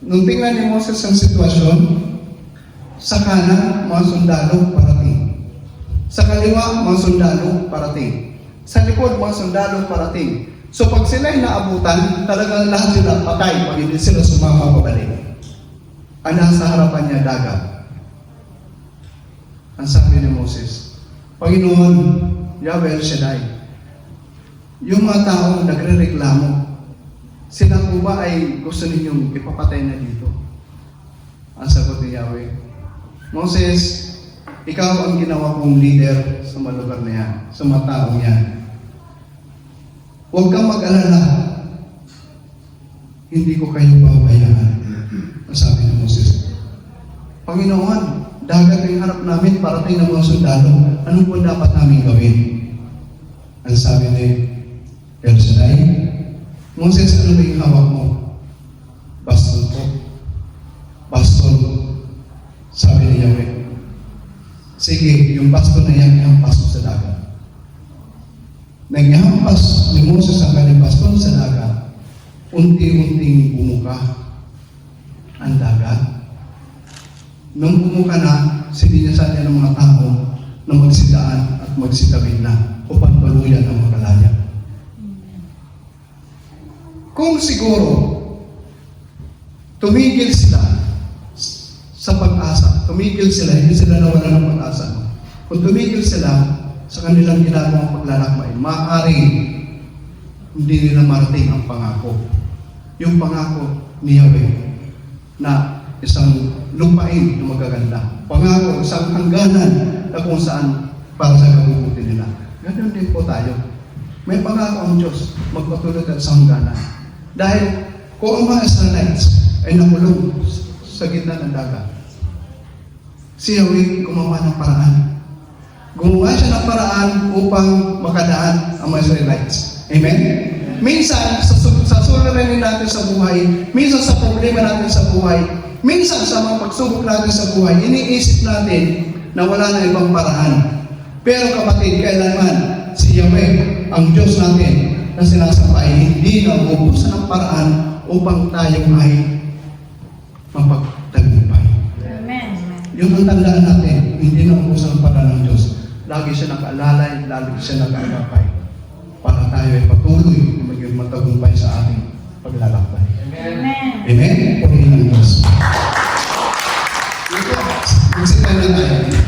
nung tingnan ni Moses ang sitwasyon, sa kanan, mga sundalo parating. Sa kaliwa, mga sundalo parating. Sa likod, mga sundalo parating. So pag sila'y naabutan, talagang lahat sila patay pag hindi sila sumama pabalik. Ang nasa harapan niya, dagat. Ang sabi ni Moses, Panginoon, Yahweh El Shaddai, yung mga taong nagre-reklamo, sila po ba ay gusto ninyong ipapatay na dito? Ang sagot ni Yahweh, Moses, ikaw ang ginawa kong leader sa mga lugar na yan, sa mga taong yan. Huwag kang mag-alala. Hindi ko kayo pabayaan. Ang sabi ni Moses, Panginoon, dagat ang harap namin para tayo ng mga sundalo. Ano po dapat namin gawin? Ang sabi ni El Shaddai, Moses, ano ba yung hawak mo? Baston po. yung basto na yan, ihampas mo sa dagat. Nang ihampas ni Moses ang kanyang baston sa dagat, unti-unting bumuka ang dagat. Nung bumuka na, sininasan niya ng mga tao na magsidaan at magsitawid na upang baluyan ang makalaya. Kung siguro tumigil sila sa pag-asa, tumigil sila, hindi sila nawala ng pag-asa. Kung tumigil sila sa kanilang ginagawang paglalakbay, maaaring hindi nila marating ang pangako. Yung pangako ni Yahweh na isang lupain na magaganda. Pangako, isang hangganan na kung saan para sa kabubuti nila. Ganun din po tayo. May pangako ang Diyos, magpatuloy tayo sa hangganan. Dahil kung ang mga Israelites ay nakulong sa gitna ng dagat, si Yahweh gumawa ng paraan. Gumawa siya ng paraan upang makadaan ang mga Israelites. Amen? Minsan, sa suliranin natin sa buhay, minsan sa problema natin sa buhay, minsan sa mga pagsubok natin sa buhay, iniisip natin na wala na ibang paraan. Pero kapatid, kailanman si Yahweh, ang Diyos natin, na sinasambay, hindi na ubusan ng paraan upang tayo ay mapagtagumpay. Amen. Yung ang tandaan natin, hindi na ubusan ng paraan ng Diyos. Lagi siya nag-aalalay, lagi siya nag-aagapay para tayo ay patuloy na maging matagumpay sa ating paglalakbay. Amen. Amen? Purihin ng Diyos. Magsita na tayo.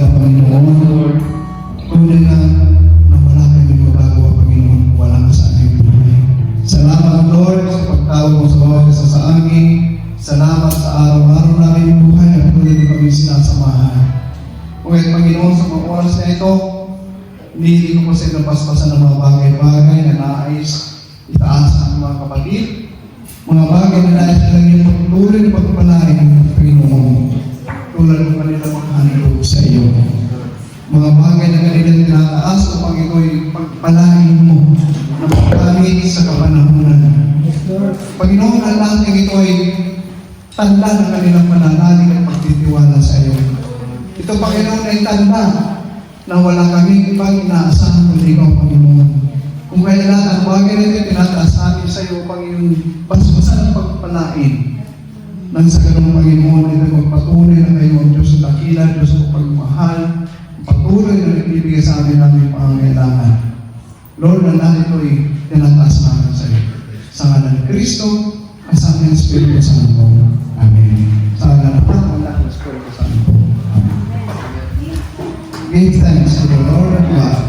ka, Panginoon. Tunay na wala kami magagawa, Panginoon, kung wala ka sa aming buhay. Salamat, Lord, sa pagtawag mo sa bawat isa sa amin. Salamat sa araw-araw namin buhay at tuloy na kami sinasamahan. Ngunit, Panginoon, sa mga oras na ito, hindi ko kasi napaspasan ng mga bagay-bagay na nais itaas ang mga kapatid. Mga bagay na nais na lang yung pagtuloy na pagpalain ng Panginoon. Tulad ng kanilang mga handog sa iyo. Mga bagay na kanilang tinataas upang ito'y pagpalain mo na pagpalain sa kapanahunan. Panginoon, ang lahat ng ito ay tanda ng kanilang pananalig at pagtitiwala sa iyo. Ito, Panginoon, ay tanda na wala kaming ibang inaasahan kundi ikaw, Panginoon. Kung kaya lahat ang bagay na ito, tinataas namin sa iyo, Panginoon, paspasan ang pagpalain. Nang sa ganung Panginoon, ito magpatuloy na kayo ang Diyos sa dakilan, Diyos sa pagmahal, patuloy na nagbibigay sa amin namin pangangailangan. Lord, na lahat ito ay tinataas namin sa iyo. Sa ngalan ng Kristo, kasama ng Espiritu Santo. Amen. Sa ngalan ng Espiritu Santo. Amen. Give thanks to the Lord God.